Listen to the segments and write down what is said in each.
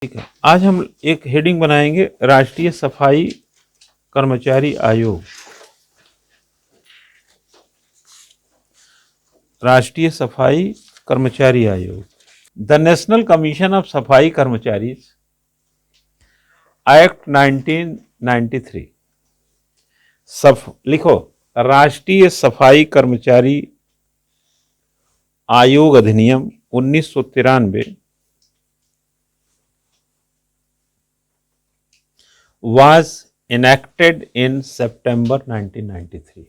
ठीक है, आज हम एक हेडिंग बनाएंगे राष्ट्रीय सफाई कर्मचारी आयोग। राष्ट्रीय सफाई कर्मचारी आयोग, द नेशनल कमीशन ऑफ सफाई कर्मचारी एक्ट 1993। लिखो, राष्ट्रीय सफाई कर्मचारी आयोग अधिनियम 1993 was enacted in September 1993।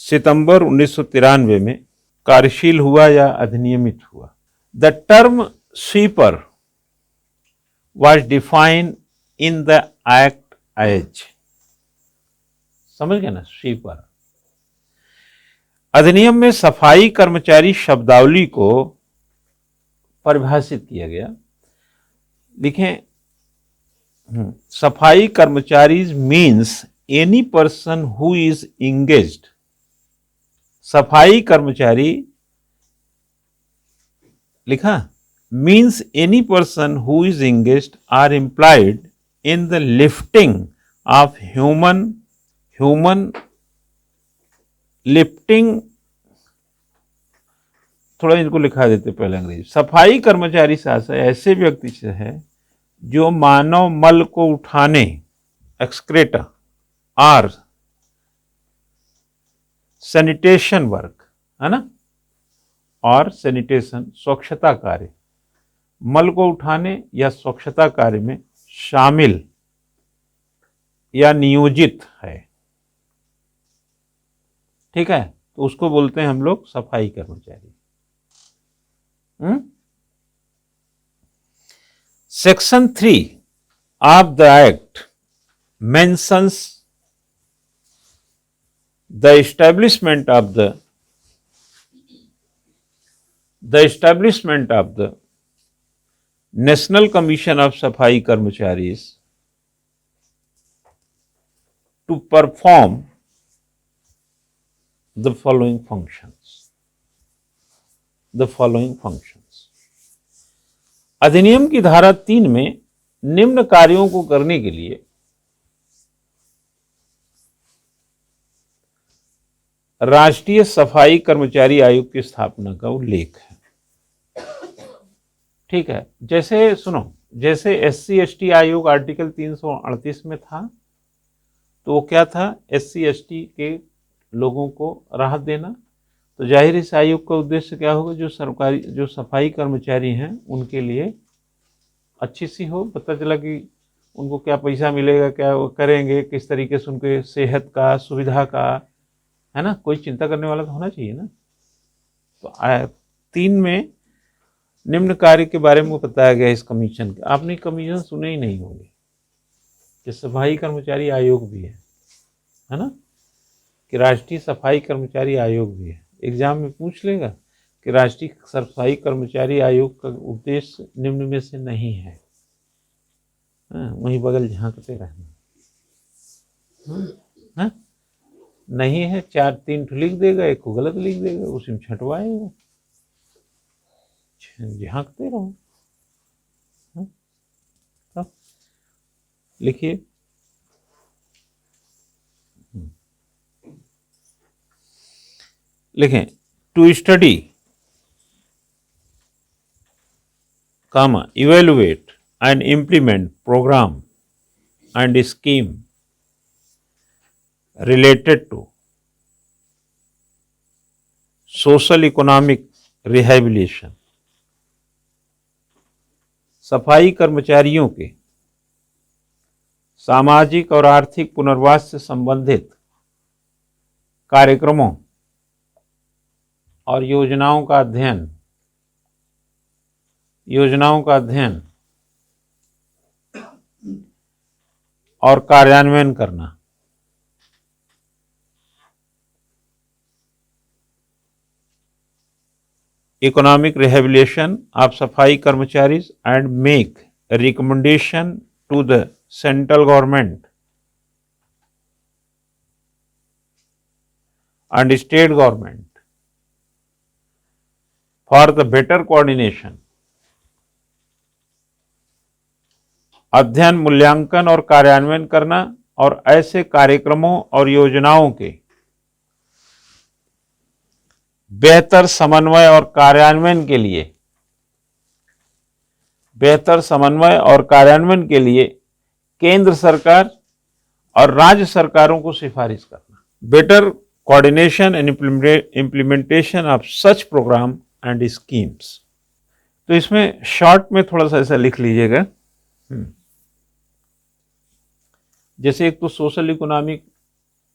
सितंबर 1993 में कार्यशील हुआ या अधिनियमित हुआ। The term sweeper was defined in the act as, समझ गए ना, स्वीपर। अधिनियम में सफाई कर्मचारी शब्दावली को परिभाषित किया गया। लिखें, सफाई कर्मचारी means any person who is engaged. सफाई कर्मचारी लिखा, means any person who is engaged or employed in the lifting of human lifting. थोड़ा इनको लिखा देते पहले अंग्रेजी। सफाई कर्मचारी शासन ऐसे व्यक्ति से है जो मानव मल को उठाने, एक्सक्रेटा, और सैनिटेशन वर्क, है ना, और सैनिटेशन स्वच्छता कार्य, मल को उठाने या स्वच्छता कार्य में शामिल या नियोजित है। ठीक है, तो उसको बोलते हैं हम लोग सफाई कर्मचारी। Section 3 of the Act mentions the establishment of the National Commission of Safai Karmacharis to perform the following functions. अधिनियम की धारा 3 में निम्न कार्यों को करने के लिए राष्ट्रीय सफाई कर्मचारी आयोग की स्थापना का उल्लेख है। ठीक है, जैसे सुनो, जैसे SC ST आयोग आर्टिकल 338 में था, तो वो क्या था, SC ST के लोगों को राहत देना। तो जाहिर इस आयोग का उद्देश्य क्या होगा, जो सफाई कर्मचारी हैं उनके लिए अच्छी सी हो, पता चला कि उनको क्या पैसा मिलेगा, क्या वो करेंगे, किस तरीके से उनके सेहत का, सुविधा का, है ना, कोई चिंता करने वाला तो होना चाहिए ना। तो 3 में निम्न कार्य के बारे में बताया गया इस कमीशन के। आपने कमीशन सुने ही नहीं होंगे कि सफाई कर्मचारी आयोग भी है ना, कि राष्ट्रीय सफाई कर्मचारी आयोग भी है। एग्जाम में पूछ लेगा कि राष्ट्रीय सफाई कर्मचारी आयोग का उद्देश्य निम्न में से नहीं है। वहीं बगल झांकते रहना। नहीं है, 4-3 लिख देगा, एक को गलत लिख देगा, उसी में छंटवाएगा। झांकते रहो। लिखिए, लिखें, to study, evaluate and implement program and scheme related to social economic rehabilitation। सफाई कर्मचारियों के सामाजिक और आर्थिक पुनर्वास से संबंधित कार्यक्रमों और योजनाओं का अध्ययन और कार्यान्वयन करना। इकोनॉमिक रिहेबिलिटेशन ऑफ सफाई कर्मचारी and make recommendation to the central government and state government for the better coordination अध्ययन, मूल्यांकन और कार्यान्वयन करना, और ऐसे कार्यक्रमों और योजनाओं के बेहतर समन्वय और कार्यान्वयन के लिए केंद्र सरकार और राज्य सरकारों को सिफारिश करना। Better coordination and implementation of such program and schemes. तो इसमें शॉर्ट में थोड़ा सा ऐसा लिख लीजिएगा, जैसे एक तो सोशल इकोनॉमिक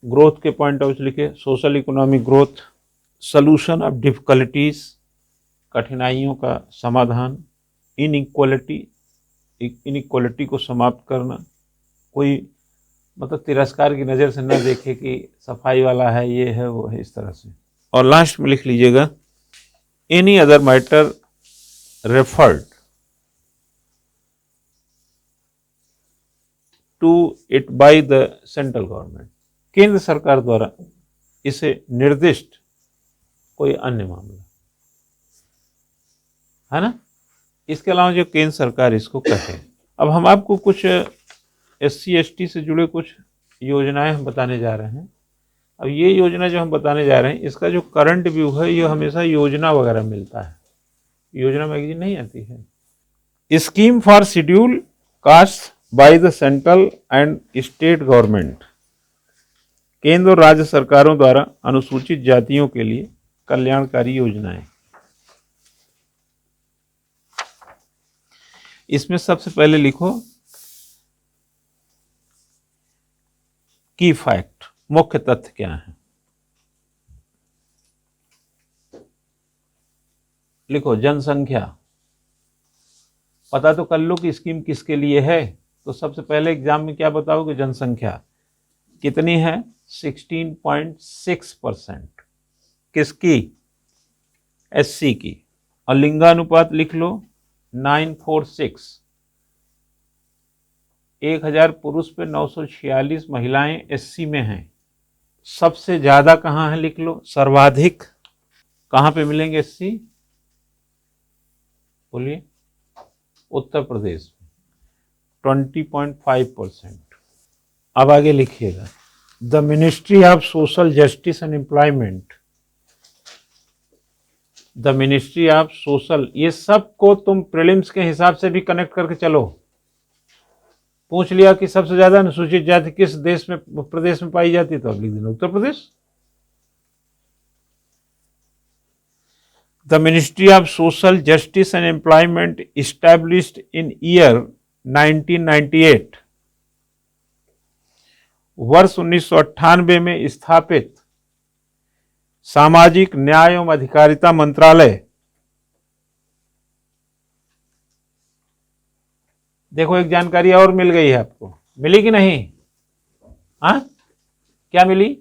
ग्रोथ के पॉइंट ऑफ व्यू लिखे, social economic growth, solution of difficulties, कठिनाइयों का समाधान, इनइक्वालिटी को समाप्त करना, कोई मतलब तिरस्कार की नज़र से न देखे कि सफाई वाला है, ये है, वो है, इस तरह से। और लास्ट में लिख लीजिएगा, any other matter referred to it by the central government, केंद्र सरकार द्वारा इसे निर्दिष्ट कोई अन्य मामला, है ना, इसके अलावा जो केंद्र सरकार इसको कहे। अब हम आपको कुछ SC/ST से जुड़े कुछ योजनाएं हम बताने जा रहे हैं। अब ये योजना जो हम बताने जा रहे हैं, इसका जो करंट व्यू है, ये हमेशा योजना वगैरह मिलता है, योजना मैगजीन नहीं आती है। Scheme for schedule caste bye the central and state government, केंद्र और राज्य सरकारों द्वारा अनुसूचित जातियों के लिए कल्याणकारी योजनाएं। इसमें सबसे पहले लिखो की फैक्ट, मुख्य तथ्य क्या है। लिखो जनसंख्या, पता तो कर लो कि स्कीम किसके लिए है। तो सबसे पहले एग्जाम में क्या बताओगे, जनसंख्या कितनी है, 16.6%, किसकी, SC की। और लिंगानुपात लिख लो 946, 1000 पुरुष पे 946 महिलाएं SC में हैं। सबसे ज्यादा कहाँ है, लिख लो, सर्वाधिक कहाँ पे मिलेंगे SC, बोलिए, उत्तर प्रदेश में 20.5%। अब आगे लिखिएगा, the ministry of social justice and employment, the ministry of social, ये सब को तुम प्रीलिम्स के हिसाब से भी कनेक्ट करके चलो। पूछ लिया कि सबसे ज्यादा अनुसूचित जाति किस देश में, प्रदेश में पाई जाती है, तो अब लिख देना Uttar Pradesh. The ministry of social justice and employment established in year 1998, वर्ष 1998 में स्थापित सामाजिक न्याय एवं अधिकारिता मंत्रालय। देखो एक जानकारी और मिल गई है आपको, मिली कि नहीं, हाँ क्या मिली,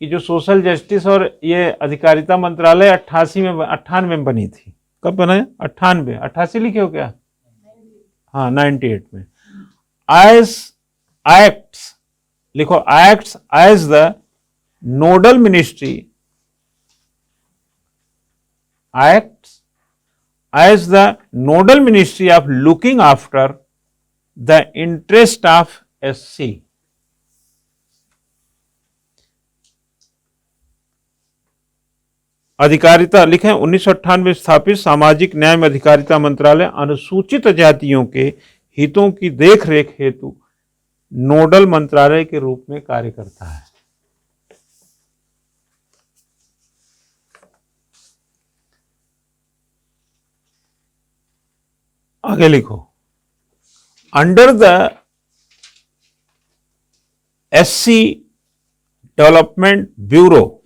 कि जो सोशल जस्टिस और ये अधिकारिता मंत्रालय 98 में बनी थी। कब बना है, 98, 88 लिखे हो क्या, हाँ 98 में। एज एक्ट्स, लिखो acts as the nodal ministry, acts as the nodal ministry of looking after the interest of SC। अधिकारिता लिखें, 1998 स्थापित सामाजिक न्याय में अधिकारिता मंत्रालय अनुसूचित जातियों के हितों की देखरेख हेतु नोडल मंत्रालय के रूप में कार्य करता है। आगे लिखो, under the SC development bureau,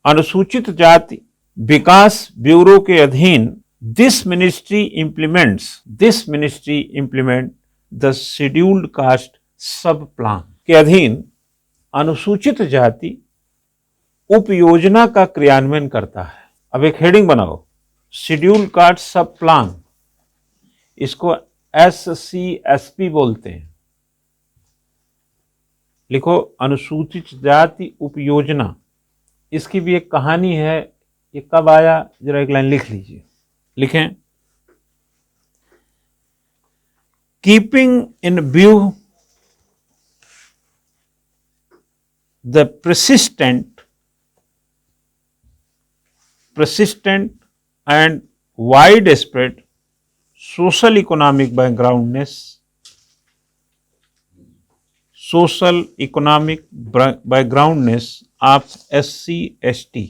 अनुसूचित जाति विकास ब्यूरो के अधीन this ministry implement the scheduled caste sub plan, के अधीन अनुसूचित जाति उप योजना का क्रियान्वयन करता है। अब एक हेडिंग बनाओ, शेड्यूल कास्ट सब प्लान, इसको SCSP बोलते हैं। लिखो अनुसूचित जाति उप योजना, इसकी भी एक कहानी है, ये कब आया जरा एक लाइन लिख लीजिए। लिखें, keeping in view the persistent and widespread social economic backgroundness of SC/ST,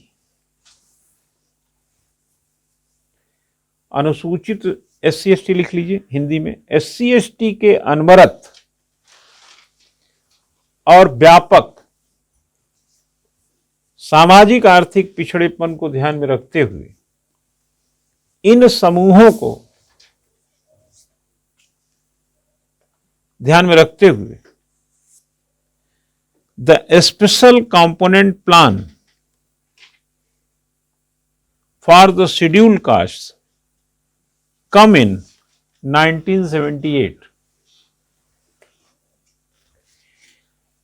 अनुसूचित SC/ST लिख लीजिए हिंदी में, SC/ST के अनवरत और व्यापक सामाजिक आर्थिक पिछड़ेपन को ध्यान में रखते हुए इन समूहों को ध्यान में रखते हुए the special component plan for the schedule caste come in 1978,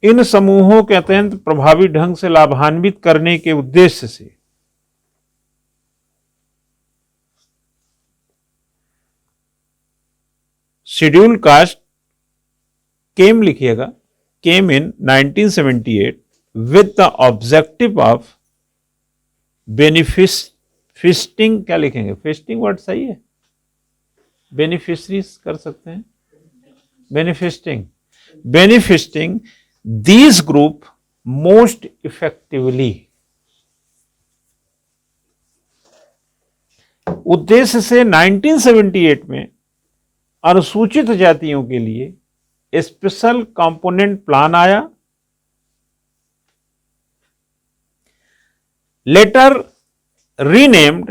इन समूहों के अत्यंत प्रभावी ढंग से लाभान्वित करने के उद्देश्य से शेड्यूल कास्ट केम लिखिएगा, केम इन 1978 विद द ऑब्जेक्टिव ऑफ बेनिफिस्टिंग, क्या लिखेंगे, फेस्टिंग वर्ड सही है, बेनिफिशरीज कर सकते हैं, बेनिफिस्टिंग these group most effectively, उद्देश्य से 1978 में अनुसूचित जातियों के लिए स्पेशल कंपोनेंट प्लान आया, later renamed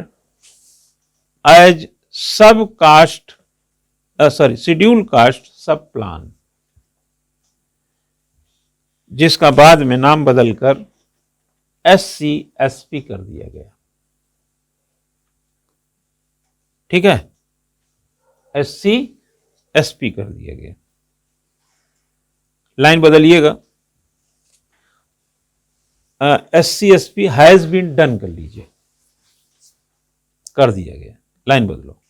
as schedule caste sub plan, जिसका बाद में नाम बदलकर SC/SP कर दिया गया। ठीक है, SC/SP कर दिया गया। लाइन बदलिएगा, SC/SP हैज बीन डन कर लीजिए, कर दिया गया, लाइन बदलो।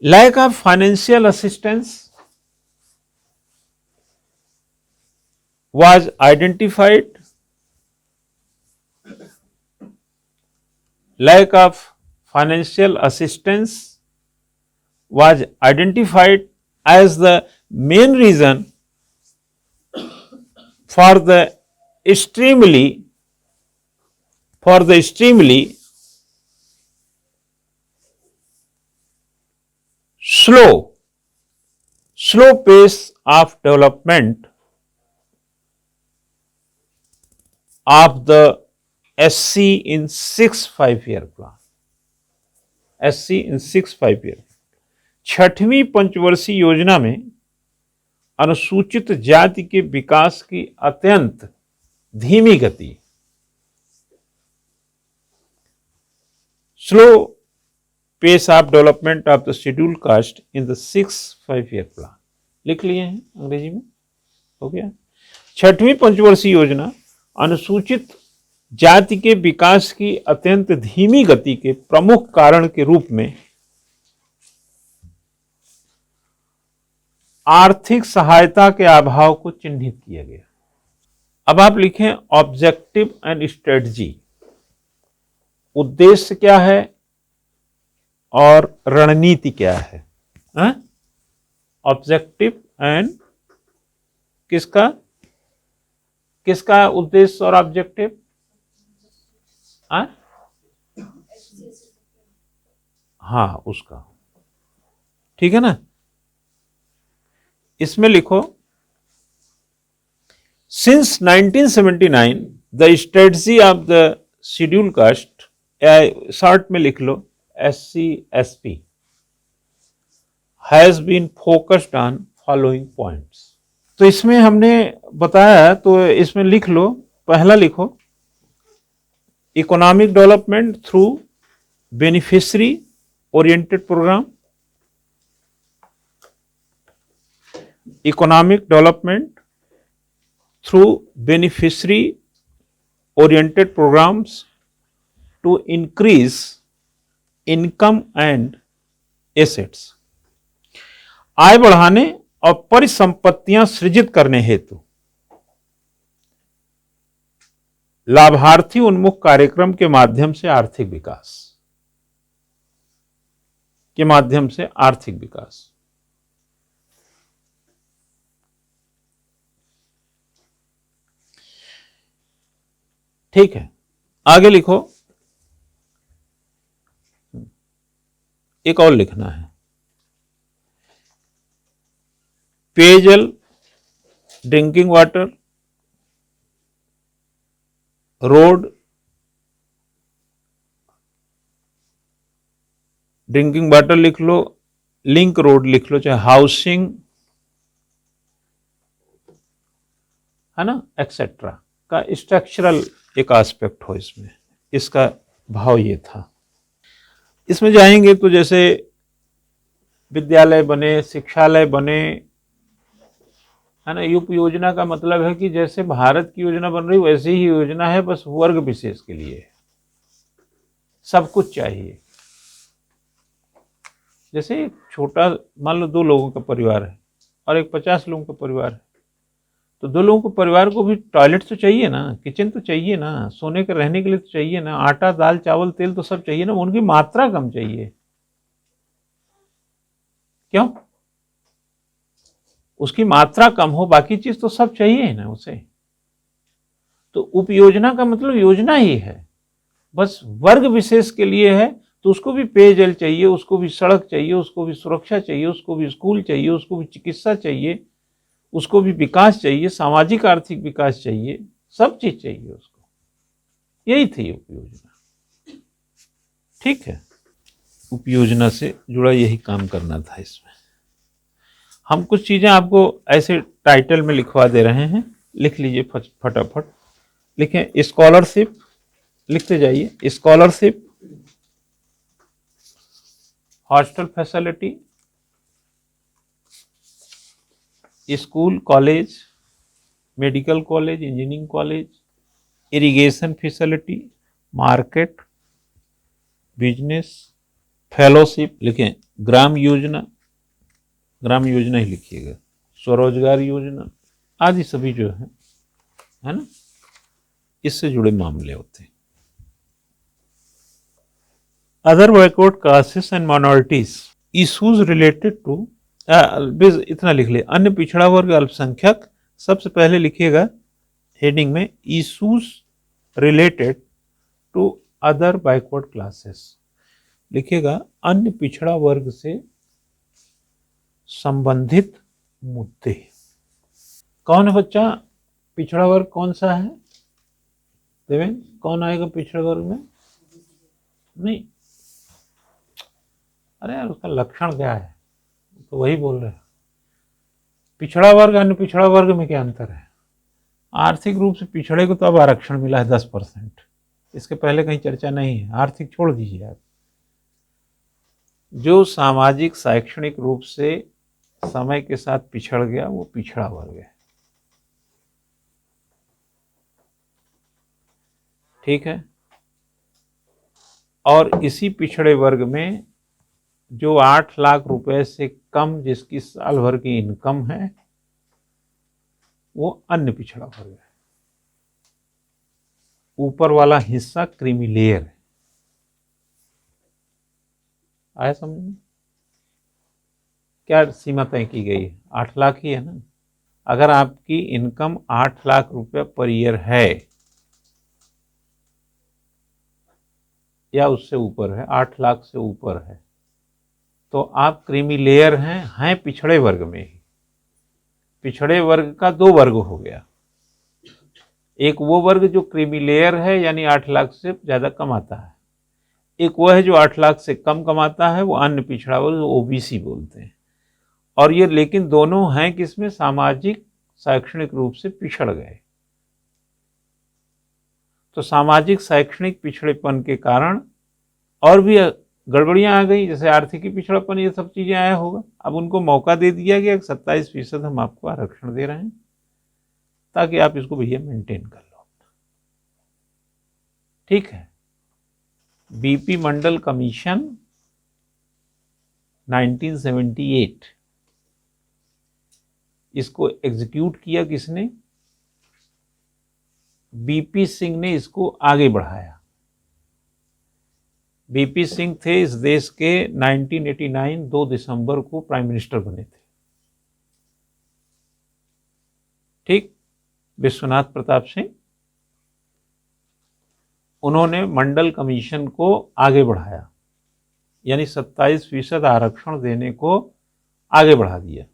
Lack of financial assistance was identified. Lack of financial assistance was identified as the main reason for the extremely slow pace of development of the SC in 6 5-year plan, SC in 6 5-year, छठवीं पंचवर्षीय योजना में अनुसूचित जाति के विकास की अत्यंत धीमी गति, slow pace of development of the schedule caste in the 6 5-year plan, लिख लिए हैं अंग्रेजी में, हो गया। छठवीं पंचवर्षीय योजना अनुसूचित जाति के विकास की अत्यंत धीमी गति के प्रमुख कारण के रूप में आर्थिक सहायता के अभाव को चिन्हित किया गया। अब आप लिखें ऑब्जेक्टिव एंड स्ट्रेटजी, उद्देश्य क्या है और रणनीति क्या है। ऑब्जेक्टिव एंड किसका उद्देश्य और ऑब्जेक्टिव, हाँ उसका, ठीक है ना। इसमें लिखो since 1979 the strategy of the schedule caste, short में लिख लो SC/SP has been focused on following points. तो इसमें हमने बताया, तो इसमें लिख लो, पहला लिखो economic development through beneficiary oriented program, economic development through beneficiary oriented programs to increase income and assets, आय बढ़ाने और परिसंपत्तियां सृजित करने हेतु लाभार्थी उन्मुख कार्यक्रम के माध्यम से आर्थिक विकास, के माध्यम से आर्थिक विकास। ठीक है, आगे लिखो, एक और लिखना है। पेयजल, drinking water, road, drinking water लिख लो, लिंक रोड लिख लो, चाहे हाउसिंग है ना, एक्सेट्रा का स्ट्रक्चरल एक एस्पेक्ट हो इसमें, इसका भाव ये था। इसमें जाएंगे तो जैसे विद्यालय बने, शिक्षालय बने, है ना। यूप योजना का मतलब है कि जैसे भारत की योजना बन रही वैसी ही योजना है, बस वर्ग विशेष के लिए सब कुछ चाहिए। जैसे एक छोटा, मान लो 2 लोगों का परिवार है और एक 50 लोगों का परिवार है, तो 2 लोगों को परिवार को भी टॉयलेट तो चाहिए ना, किचन तो चाहिए ना, सोने के रहने के लिए तो चाहिए ना, आटा दाल चावल तेल तो सब चाहिए ना, उनकी मात्रा कम चाहिए। क्यों? उसकी मात्रा कम हो, बाकी चीज तो सब चाहिए ना उसे। तो उपयोजना का मतलब योजना ही है, बस वर्ग विशेष के लिए है। तो उसको भी पेयजल चाहिए, उसको भी सड़क चाहिए, उसको भी सुरक्षा चाहिए, उसको भी स्कूल चाहिए, उसको भी चिकित्सा चाहिए, उसको भी विकास चाहिए, सामाजिक आर्थिक विकास चाहिए, सब चीज चाहिए उसको। यही थी उपयोजना। ठीक है, उपयोजना से जुड़ा यही काम करना था। इसमें हम कुछ चीजें आपको ऐसे टाइटल में लिखवा दे रहे हैं, लिख लीजिए फटाफट। लिखें स्कॉलरशिप, लिखते जाइए, scholarship, hostel facility, school college, medical college, engineering college, irrigation facility, market, business, fellowship, लिखें ग्राम योजना, ग्राम योजना ही लिखिएगा, स्वरोजगार योजना आदि सभी जो है ना, इससे जुड़े मामले होते हैं। Other backward castes and minorities issues related to, इतना लिख ले, अन्य पिछड़ा वर्ग अल्पसंख्यक, सबसे पहले लिखिएगा हेडिंग में issues related to other backward classes, लिखिएगा अन्य पिछड़ा वर्ग से संबंधित मुद्दे। कौन है बच्चा पिछड़ा वर्ग, कौन सा है देवेंद्र, कौन आएगा पिछड़ा वर्ग में? नहीं, अरे यार उसका लक्षण क्या है, तो वही बोल रहे हैं। पिछड़ा वर्ग अन्य पिछड़ा वर्ग में क्या अंतर है? आर्थिक रूप से पिछड़े को तो अब आरक्षण मिला है 10%, इसके पहले कहीं चर्चा नहीं है। आर्थिक छोड़ दीजिए आप, जो सामाजिक शैक्षणिक रूप से समय के साथ पिछड़ गया वो पिछड़ा वर्ग है। ठीक है, और इसी पिछड़े वर्ग में जो 8 लाख रुपए से कम जिसकी साल भर की इनकम है वो अन्य पिछड़ा वर्ग है। ऊपर वाला हिस्सा क्रीमी लेयर है। आया समझ में? क्या सीमा तय की गई है? 8 लाख ही है ना। अगर आपकी इनकम 8 लाख रुपए पर ईयर है या उससे ऊपर है, 8 लाख से ऊपर है, तो आप क्रीमी लेयर हैं पिछड़े वर्ग में ही। पिछड़े वर्ग का 2 वर्ग हो गया, एक वो वर्ग जो क्रीमी लेयर है यानी 8 लाख से ज्यादा कमाता है, एक वो है जो 8 लाख से कम कमाता है, वो अन्य पिछड़ा वर्ग, ओबीसी बोलते हैं। और ये लेकिन दोनों हैं किसमें? सामाजिक शैक्षणिक रूप से पिछड़ गए। तो सामाजिक शैक्षणिक पिछड़ेपन के कारण और भी गड़बड़ियां आ गई, जैसे आर्थिक पिछड़ापन, ये सब चीजें आया होगा। अब उनको मौका दे दिया गया, 27% हम आपको आरक्षण दे रहे हैं ताकि आप इसको भैया मेंटेन कर लो। ठीक है। बीपी मंडल कमीशन 1978, इसको एग्जीक्यूट किया किसने? बीपी सिंह ने इसको आगे बढ़ाया। बीपी सिंह थे इस देश के 1989 2 दिसंबर को प्राइम मिनिस्टर बने थे। ठीक, विश्वनाथ प्रताप सिंह, उन्होंने मंडल कमीशन को आगे बढ़ाया, यानी 27% आरक्षण देने को आगे बढ़ा दिया।